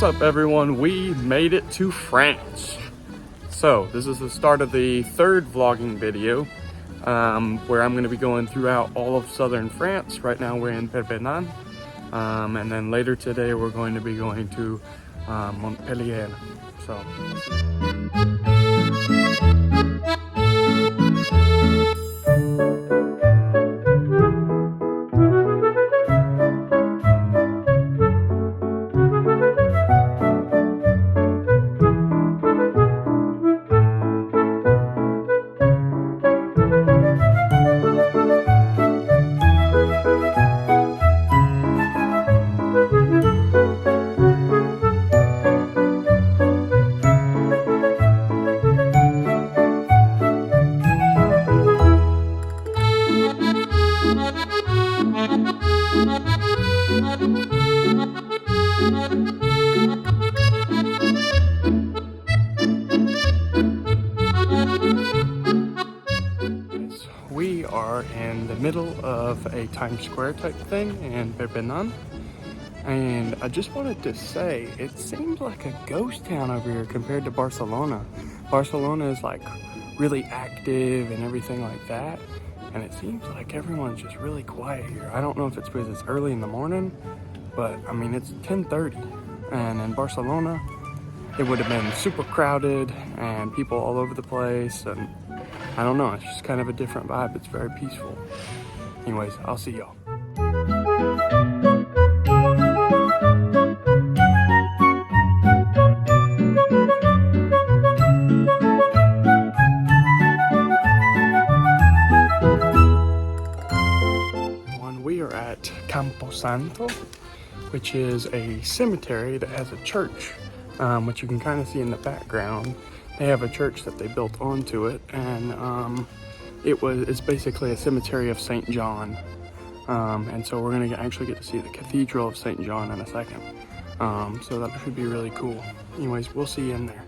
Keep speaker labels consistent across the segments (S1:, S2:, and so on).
S1: What's up everyone? We made it to France. So this is the start of the third vlogging video where I'm going to be going throughout all of southern France. Right now we're in Perpignan, and then later today we're going to be going to Montpellier. So we are in the middle of a Times Square type thing in Perpignan, and I just wanted to say it seems like a ghost town over here compared to Barcelona. Barcelona is like really active and everything like that, and it seems like everyone's just really quiet here. I don't know if it's because it's early in the morning, but I mean it's 10:30, and in Barcelona it would have been super crowded and people all over the place, and I don't know, it's just kind of a different vibe. It's very peaceful. Anyways, I'll see y'all. We are at Campo Santo, which is a cemetery that has a church, which you can kind of see in the background. They have a church that they built onto it, and it's basically a cemetery of St. John, and so we're gonna actually get to see the Cathedral of St. John in a second, so that should be really cool. Anyways, we'll see you in there.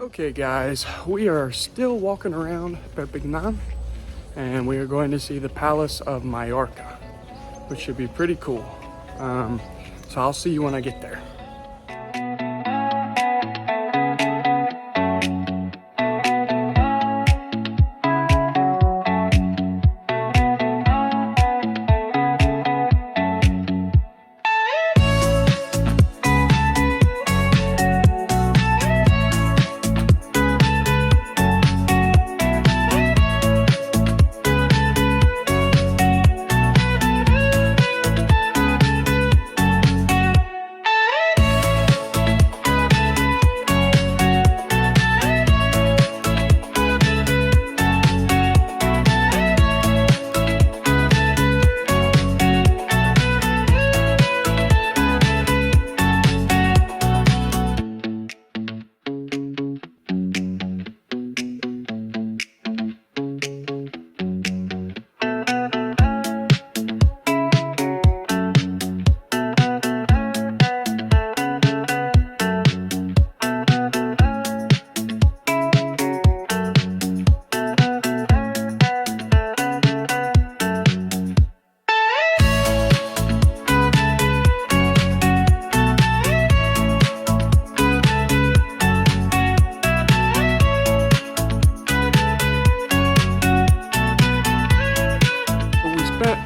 S1: Okay guys, we are still walking around Perpignan, and we are going to see the Palace of Mallorca, which should be pretty cool. So I'll see you when I get there.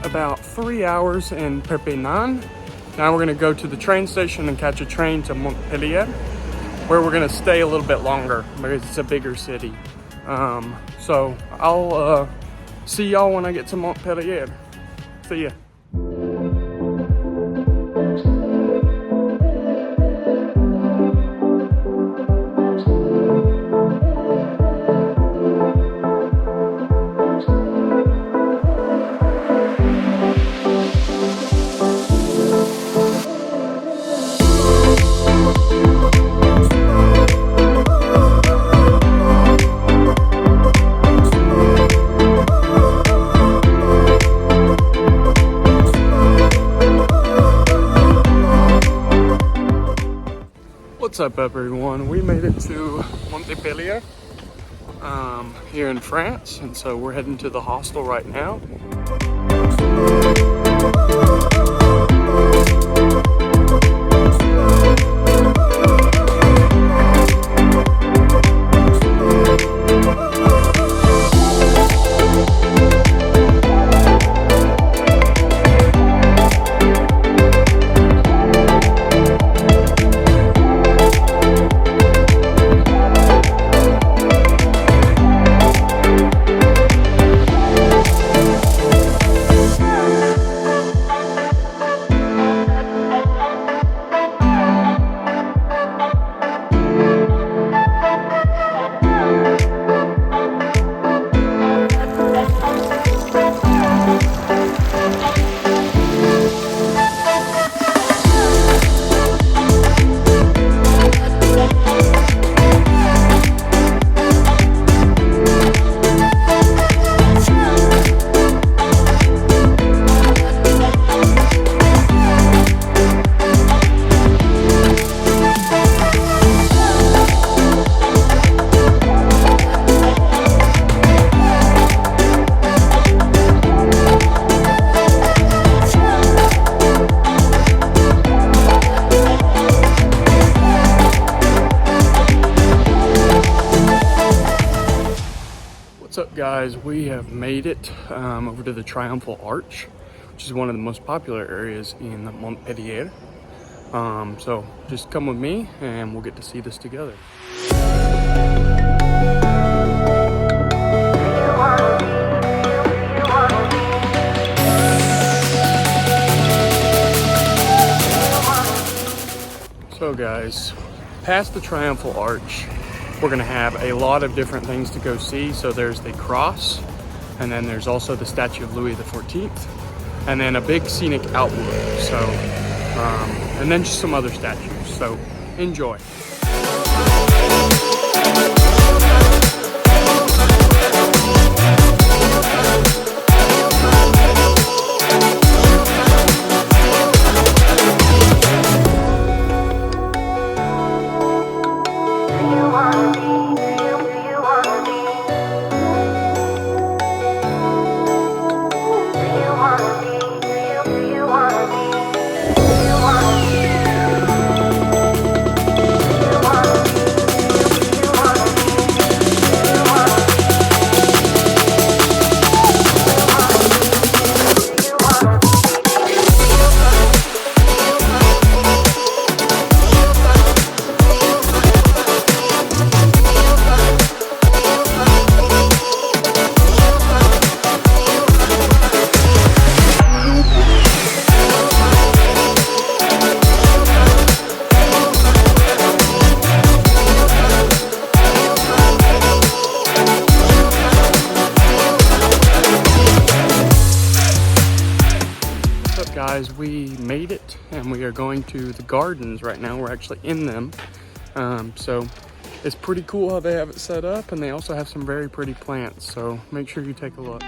S1: About 3 hours in Perpignan. Now we're going to go to the train station and catch a train to Montpellier, where we're going to stay a little bit longer because it's a bigger city. So I'll see y'all when I get to Montpellier. See ya. What's up, everyone? We made it to Montpellier here in France, and so we're heading to the hostel right now. What's up, guys? We have made it over to the Triumphal Arch, which is one of the most popular areas in Montpellier. So just come with me and we'll get to see this together. So guys, past the Triumphal Arch, we're gonna have a lot of different things to go see. So there's the cross, and then there's also the statue of Louis XIV, and then a big scenic outlook. So, and then just some other statues. So enjoy. Guys, we made it and we are going to the gardens right now. We're actually in them. So it's pretty cool how they have it set up, and they also have some very pretty plants. So make sure you take a look.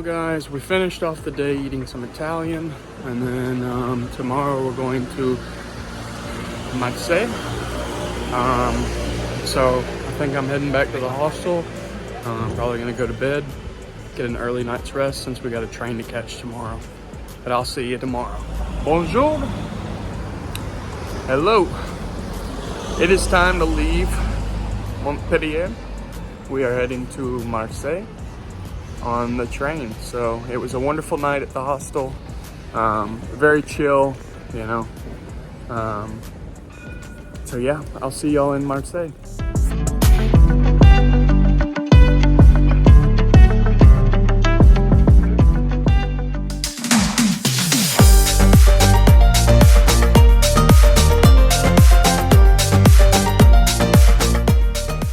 S1: Guys, we finished off the day eating some Italian, and then tomorrow we're going to Marseille. So I think I'm heading back to the hostel. I'm probably gonna go to bed, get an early night's rest since we got a train to catch tomorrow. But I'll see you tomorrow. Bonjour. Hello. It is time to leave Montpellier. We are heading to Marseille on the train. So it was a wonderful night at the hostel. Very chill, you know. So yeah, I'll see y'all in Marseille.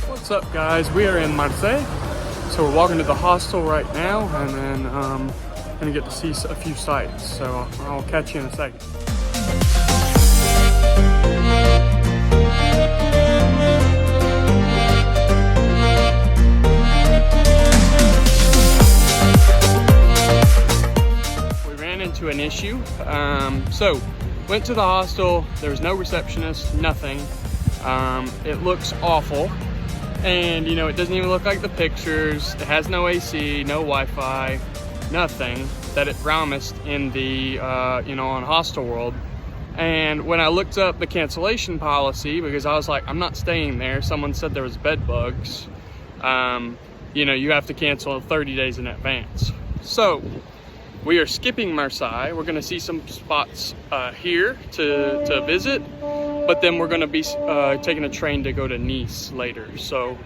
S1: What's up, guys? We are in Marseille. So we're walking to the hostel right now, and then gonna get to see a few sights. So I'll catch you in a second. We ran into an issue. So went to the hostel. There was no receptionist, nothing. It looks awful. And you know, it doesn't even look like the pictures. It has no AC, no Wi-Fi, nothing that it promised in the, you know, on Hostel World. And when I looked up the cancellation policy, because I was like, I'm not staying there. Someone said there was bed bugs. You know, you have to cancel 30 days in advance. So we are skipping Marseille. We're gonna see some spots here to visit. But then we're gonna be taking a train to go to Nice later. So,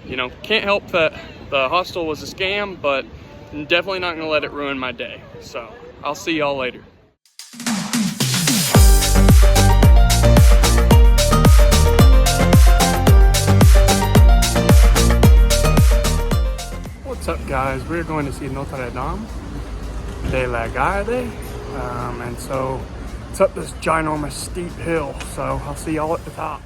S1: you know, can't help that the hostel was a scam, but I'm definitely not gonna let it ruin my day. So I'll see y'all later. What's up, guys? We're going to see Notre Dame de la Garde, and so it's up this ginormous steep hill, so I'll see y'all at the top.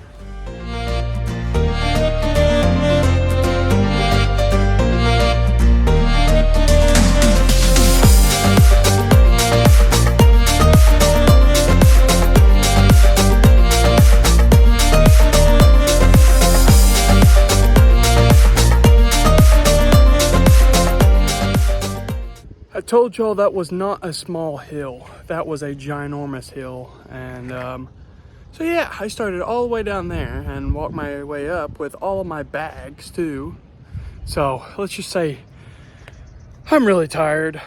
S1: I told y'all that was not a small hill. That was a ginormous hill. And so yeah, I started all the way down there and walked my way up with all of my bags too. So let's just say I'm really tired.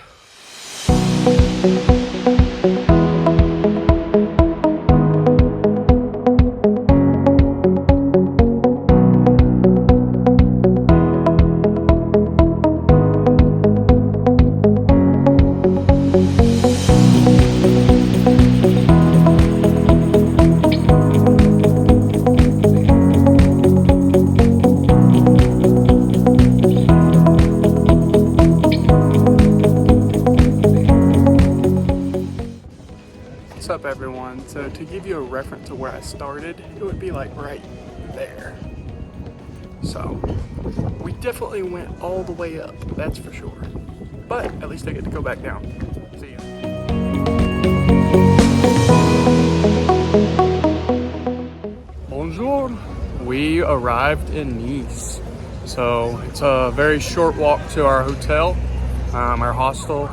S1: What's up, everyone? So to give you a reference to where I started, it would be like right there. So we definitely went all the way up, that's for sure. But at least I get to go back down. See ya. Bonjour. We arrived in Nice. So it's a very short walk to our hotel, our hostel,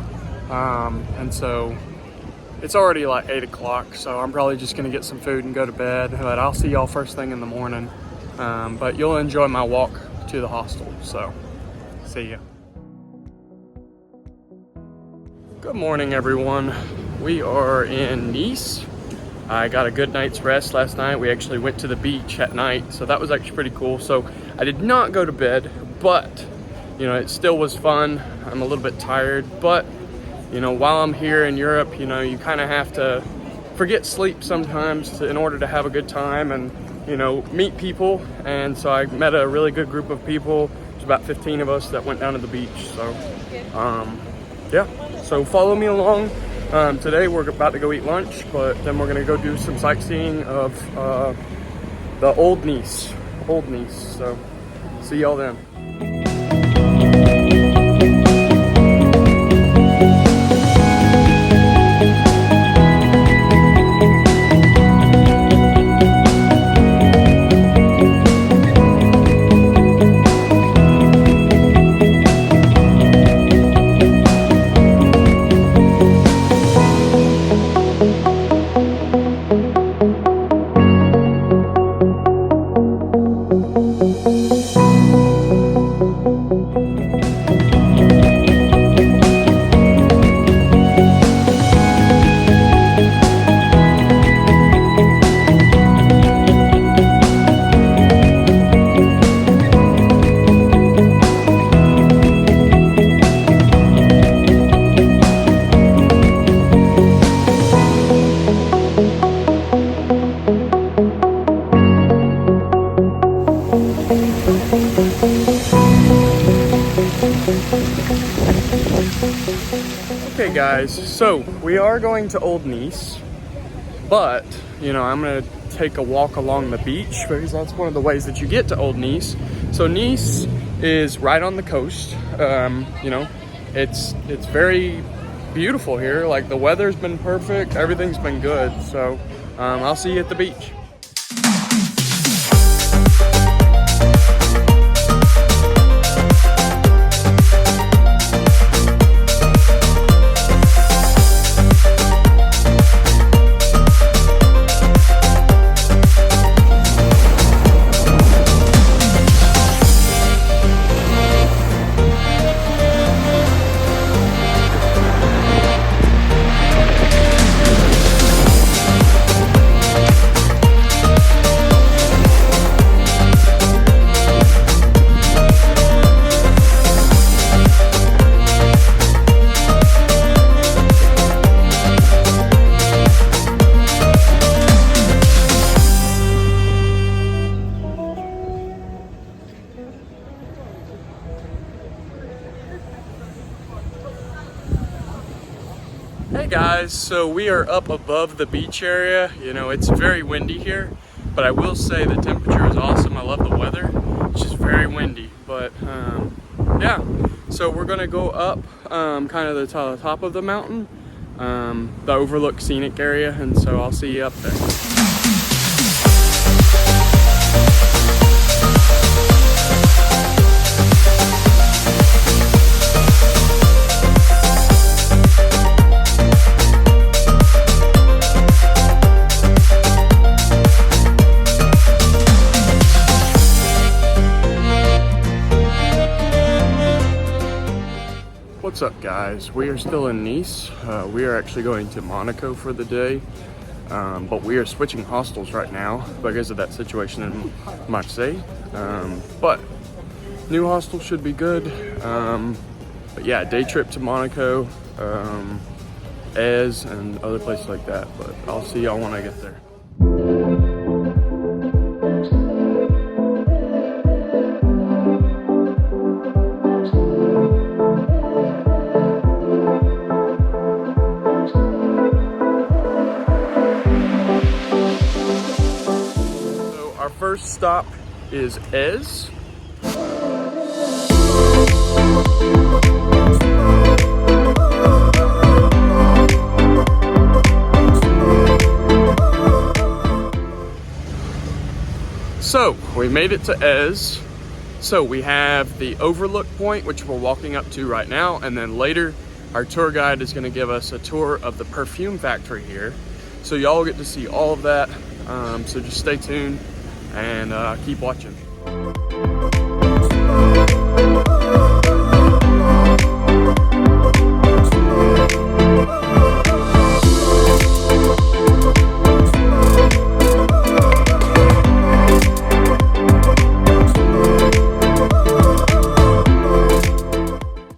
S1: and so it's already like 8 o'clock, so I'm probably just gonna get some food and go to bed, but I'll see y'all first thing in the morning. But you'll enjoy my walk to the hostel, so see ya. Good morning, everyone. We are in Nice. I got a good night's rest last night. We actually went to the beach at night, so that was actually pretty cool. So I did not go to bed, but you know, it still was fun. I'm a little bit tired, but you know, while I'm here in Europe, you know, you kind of have to forget sleep sometimes in order to have a good time and, you know, meet people. And so I met a really good group of people. There's about 15 of us that went down to the beach. So, yeah, so follow me along. Today we're about to go eat lunch, but then we're gonna go do some sightseeing of the old Nice. So see y'all then. Okay guys, so we are going to Old Nice, but you know, I'm gonna take a walk along the beach because that's one of the ways that you get to Old Nice. So Nice is right on the coast. You know, it's very beautiful here. Like the weather's been perfect, everything's been good. So I'll see you at the beach. Hey guys, so we are up above the beach area. You know, it's very windy here, but I will say the temperature is awesome. I love the weather. It's just very windy, but yeah. So we're gonna go up kind of the top of the mountain, the overlook scenic area, and so I'll see you up there. What's up guys? We are still in Nice. We are actually going to Monaco for the day, but we are switching hostels right now because of that situation in Marseille. But new hostel should be good. But yeah, day trip to Monaco, Ez and other places like that. But I'll see y'all when I get there. First stop is Ez. So we made it to Ez. So we have the overlook point, which we're walking up to right now, and then later our tour guide is going to give us a tour of the perfume factory here. So y'all get to see all of that. So just stay tuned and keep watching.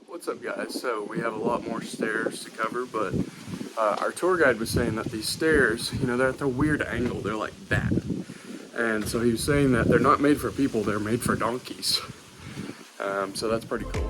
S1: What's up guys? So we have a lot more stairs to cover, but our tour guide was saying that these stairs, you know, they're at a weird angle. They're like that. And so he was saying that they're not made for people, they're made for donkeys. So that's pretty cool.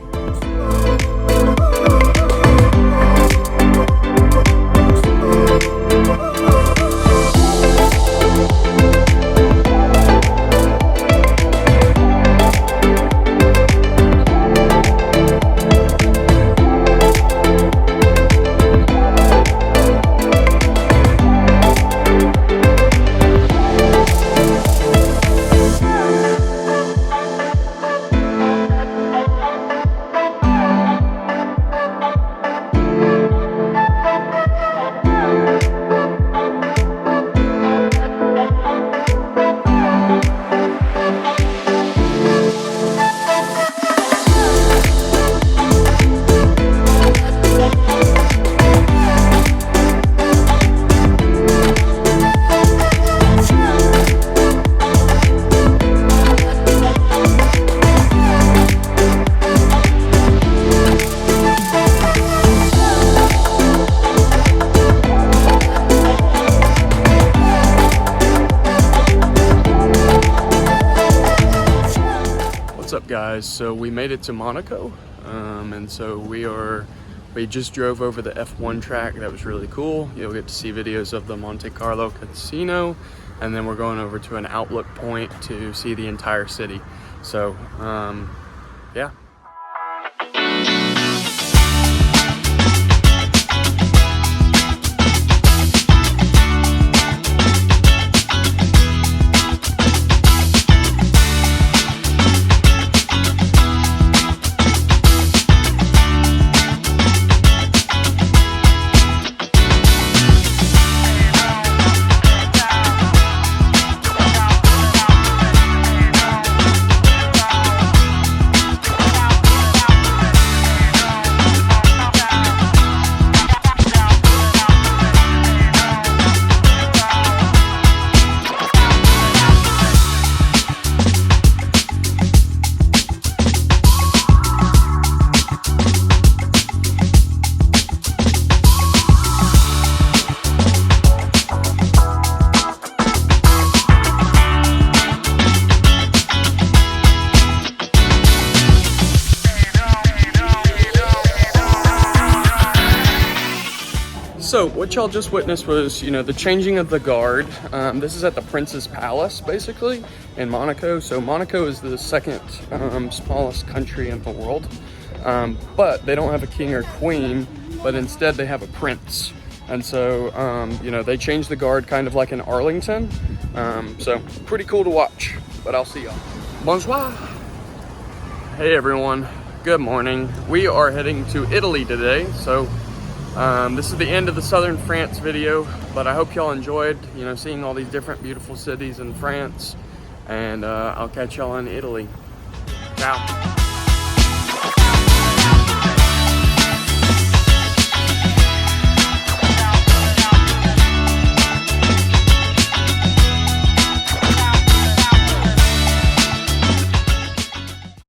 S1: What's up guys? So we made it to Monaco, and so we are We just drove over the F1 track. That was really cool. You'll get to see videos of the Monte Carlo casino, and then we're going over to an outlook point to see the entire city. So yeah. So what y'all just witnessed was, the changing of the guard. This is at the Prince's Palace, basically, in Monaco. So Monaco is the second smallest country in the world, but they don't have a king or queen, but instead they have a prince. And so, they changed the guard kind of like in Arlington. So pretty cool to watch, but I'll see y'all. Bonsoir. Hey everyone, good morning. We are heading to Italy today. So this is the end of the southern France video, but I hope y'all enjoyed, seeing all these different beautiful cities in France, and I'll catch y'all in Italy. Ciao.